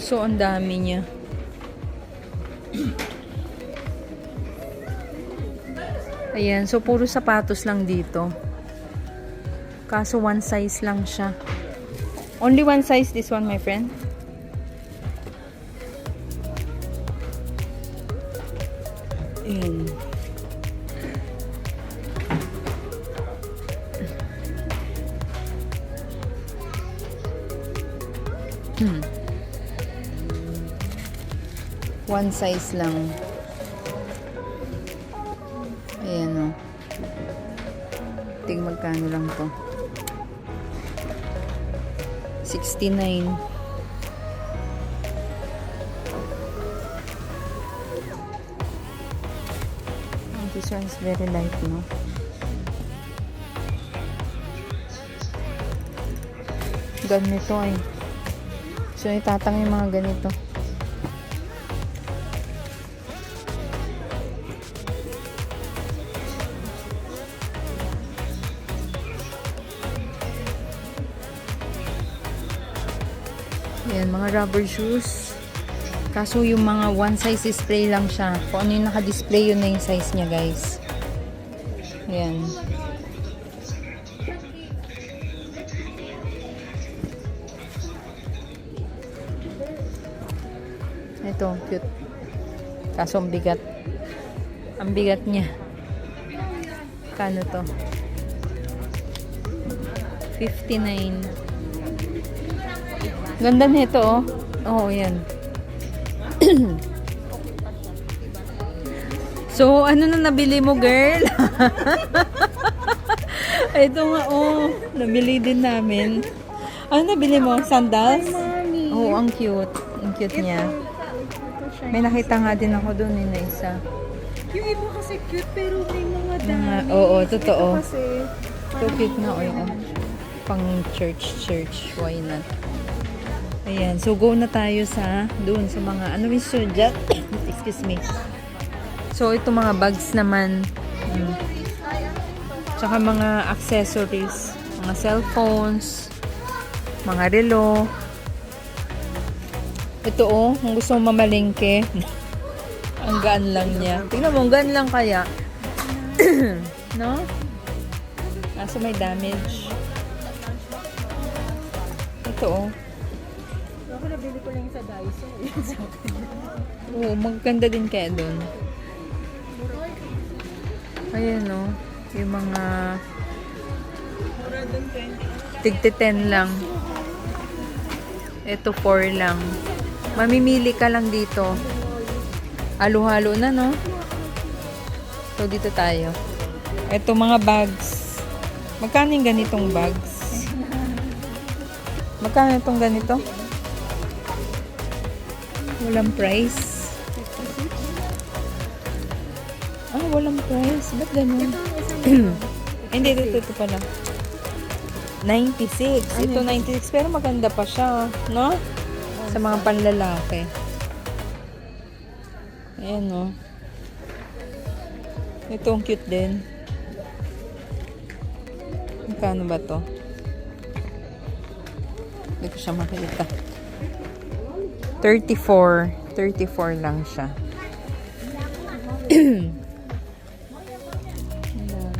So, ang dami niya. Ayan. So, puro sapatos lang dito. Kaso, one size lang siya. Only one size, this one, my friend. Ayan. One size lang. Ayan o. Tig magkano lang to. 69. Oh, this one's very light, no? Ganito ay. So, itatang yung mga ganito. Ayan, mga rubber shoes. Kaso yung mga one size display lang siya. Kung ano yung naka-display, yun na yung size niya, guys. Ayan. Ito, cute. Kaso ang bigat. Ang bigat niya. Kano to? 59. Ganda nito, oh. Oo, yan. So, ano na nabili mo, girl? Ito nga, oh. Nabili din namin. Ano nabili mo? Sandals? Oo, ang cute. Ang cute niya. May nakita nga din ako doon na isa. Yung iba kasi cute pero may mga dami. Oo, totoo. Ito kasi, So cute na, oh. Pang church. Why not? Ayan. So, go na tayo sa doon sa mga, ano yung sudyat? Excuse me. So, ito mga bags naman. Tsaka mga accessories. Mga cellphones. Mga relo. Ito, oh. Kung gusto mong mamalengke. Ang gaan lang niya. Tingnan mo, ang gaan lang kaya. No? Kaso may damage. Ito, oh. ako nabili ko lang sa Daiso. Oo, maganda din kaya doon. Ayan, no. Yung mga tigti 10 lang. Ito 4 lang. Mamimili ka lang dito. Halo-halo na, no? So, dito tayo. Ito mga bags. Magkano yung ganitong bags? Magkano itong ganito? Walang price. Ah, walang price. Ba't ganun? Hindi, ito pala. 96. Ito 96. Pero maganda pa siya. No? Sa mga panlalaki. Ayan, no? Ito ang cute din. Magkano ba to? Hindi ko siya makita. 34. 34 lang siya.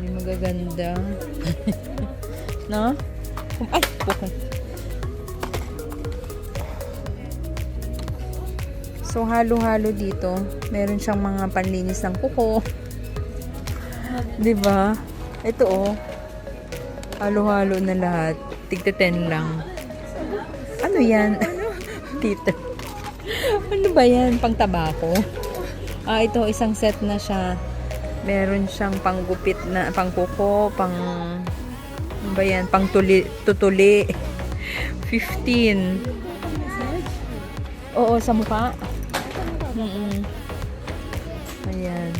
May magaganda. No? Ay! So, halo-halo dito. Meron siyang mga panlinis ng kuko. Diba? Ito, oh. Halo-halo na lahat. Tigta 10 lang. Ano yan? Tita. Ano ba yan? Pang tabako? Ah, ito isang set na siya. Meron siyang panggupit na, pang kuko, pang ano ba yan? Pang tutuli. 15. Oo, sa mukha. Ayan.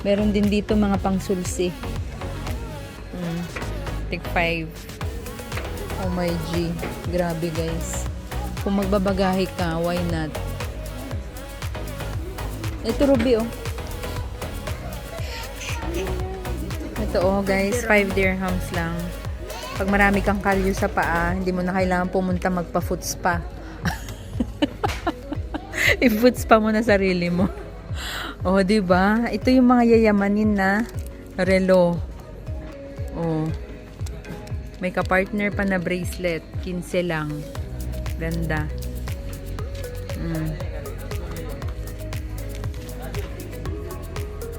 Meron din dito mga pang sulsi. Tig 5. Oh my G. Grabe, guys. Kung magbabagahe ka, why not? Ito, Ruby, oh. Ito, oh, guys. 5 dirhams lang. Pag marami kang kalyo sa paa, hindi mo na kailangan pumunta magpa-foot spa. I-boots pa mo na sarili mo. Oh, di ba? Ito yung mga yayamanin na relo. Oh. May ka-partner pa na bracelet. 15 lang. Ganda.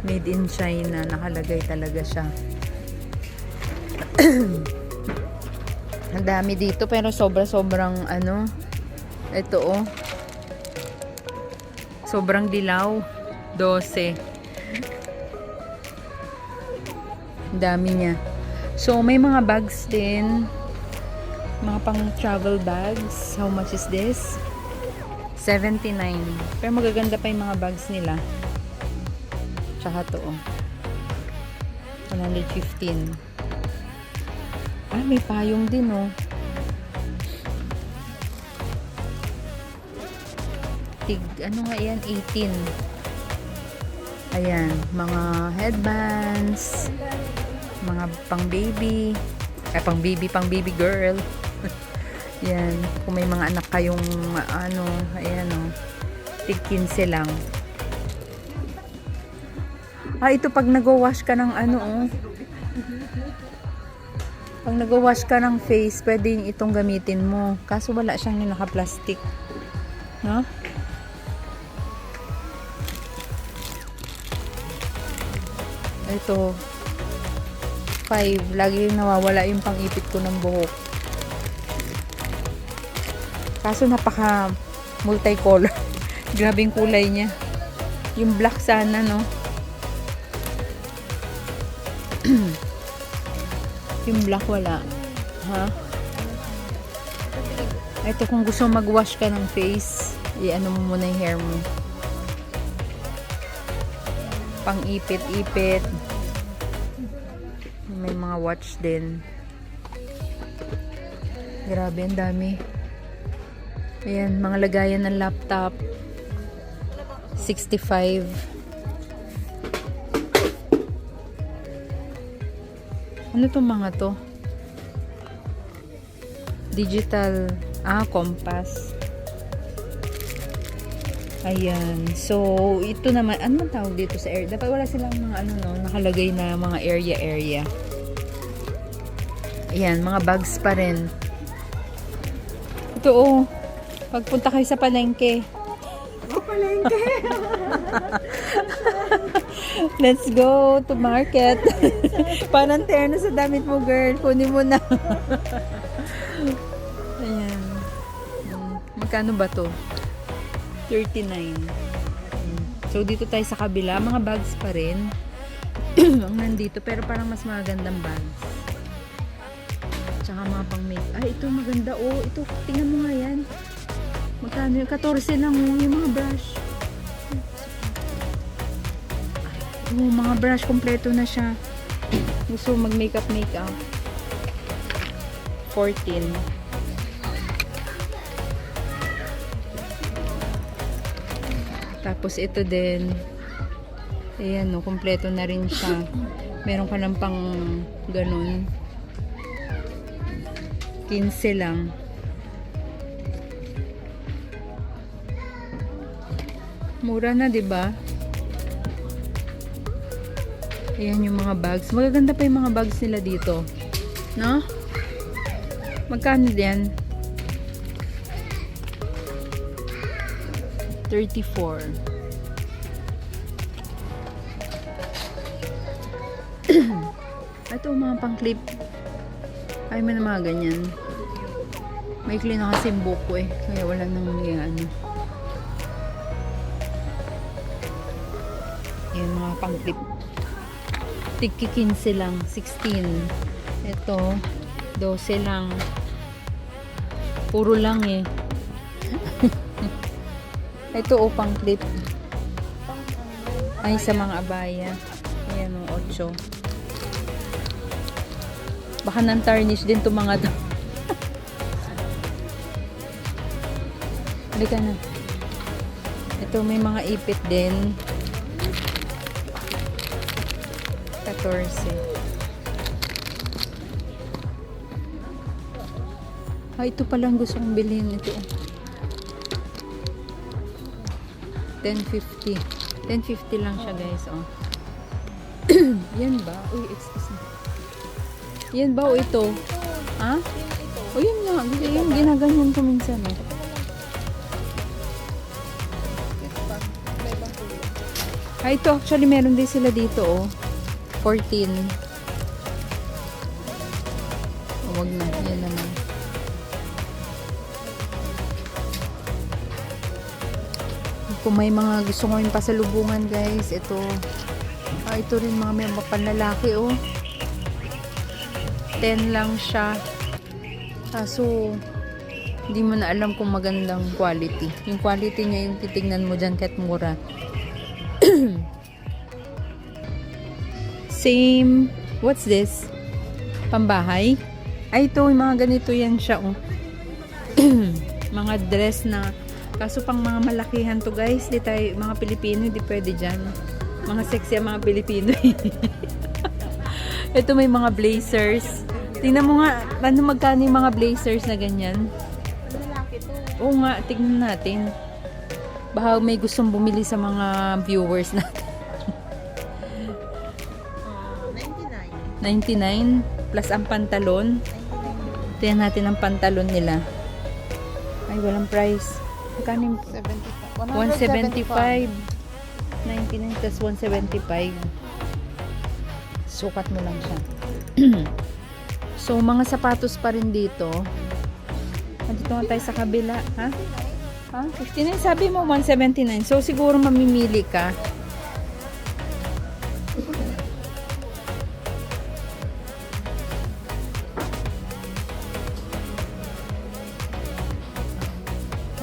Made in China. Nakalagay talaga siya. Ang dami dito pero sobrang ano. Ito oh. Sobrang dilaw. 12. Ang dami niya. So, may mga bags din. Mga pang travel bags. How much is this? 79. Pero magaganda pa yung mga bags nila. Tsaka to, oh. 115. Ah, may payong din, oh. Ano nga yan? 18. Ayan. Mga headbands. Mga pang baby. Pang baby girl. Yan. Kung may mga anak kayong ano, ayan o. Tig 15 lang. Ah, ito pag nag-wash ka ng ano oh. Pag nag-wash ka ng face, pwede itong gamitin mo. Kaso wala siyang naka-plastic. No? Ito. 5. Lagi nawawala yung pang-ipit ko ng buhok. Kaso napaka multicolor. Grabe yung kulay niya. Yung black sana, no? Yung black wala. Ha? Ito kung gusto mag-wash ka ng face, i-ano mo muna yung hair mo. Pang-ipit-ipit. May mga watch din. Grabe, ang dami. Ayan, mga lagayan ng laptop. 65. Ano itong mga to? Digital. Compass. Ayan. So, ito naman. Ano man tawag dito sa area? Dapat wala silang mga ano no, nakalagay na mga area. Ayan, mga bags pa rin. Ito oh. Pagpunta kayo sa palengke. Oh, palengke! Let's go to market. Parang terno sa damit mo, girl. Kunin mo na. Ayan. Magkano ba to? 39. So, dito tayo sa kabila. Mga bags pa rin. Ang nandito. Pero parang mas magandang bags. Tsaka mga pang make. Ay, ito maganda. Oh, ito. Tingnan mo nga yan. Magkano yung 14 lang. Oh, yung mga brush. Oh, mga brush. Kompleto na siya. Gusto mag-makeup. 14. Tapos ito din. Ayan no, kompleto na rin siya. Meron ka ng pang ganun. 15 lang. Mura na, 'di ba? Ayan yung mga bags. Magaganda pa yung mga bags nila dito. No? Magkano din? 34. Ito mga pang clip. Ay may na mga ganyan. May clean na kasi yung buko eh. Kaya wala nang ano. Yan mga pang clip. Tigki 15 lang. 16. Ito 12 lang. Puro lang eh. Ito pang clip. Ay sa mga abaya. Ayan o 8. Baka nang tarnish din to mga to. Halika na. Ito may mga ipit din. 14. Ito palang gusto kong bilhin ito. 10.50. 10.50 lang siya, guys. Oh. Yan ba? Uy, excuse me. Yan ba o ito? Ha? O yun nga. Yung ginaganyan ko minsan. Oh. Ito actually meron din sila dito. Oh. 14. Oh, wag na. Yan naman. Kung may mga gusto ko yung pasalubungan, guys, ito. Ito rin mga may panlalaki, oh. 10 lang siya. Kaso, hindi mo na alam kung magandang quality. Yung quality niya yung titignan mo dyan kahit mura. Same. What's this? Pambahay? Ay, ito. Yung mga ganito yan siya, oh. Mga dress na. Kaso pang mga malakihan to, guys. Di tayo, mga Pilipino, di pwede dyan. Mga sexy ang mga Pilipino. Ito may mga blazers. Tingnan mo nga, ano magkano yung mga blazers na ganyan? Lalaki to. Oo nga, tingnan natin. Baka may gustong bumili sa mga viewers natin. 99 plus ang pantalon. Tingnan natin ang pantalon nila. Ay, walang price. Magkano yung 175. 99 plus 175. Sukat mo lang siya. So, mga sapatos pa rin dito. Dito nga tayo sa kabila. Ha? Ha? 59. Sabi mo 179. So, siguro mamimili ka.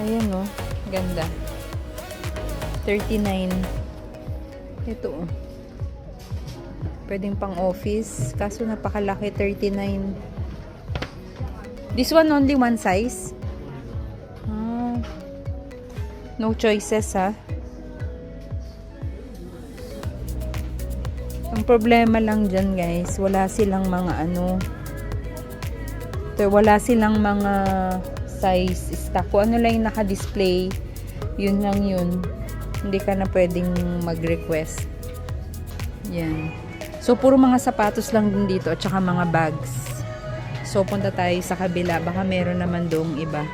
Ayan, oh. Ganda. 39. Ito, oh. Pwedeng pang office. Kaso napakalaki. 39. This one only one size? Ah. No choices, ha? Ang problema lang dyan, guys. Wala silang mga ano. Wala silang mga size stock. Kung ano lang yung naka-display, yun lang yun. Hindi ka na pwedeng mag-request. Yan. So, puro mga sapatos lang din dito at saka mga bags. So, punta tayo sa kabila. Baka meron naman doong iba.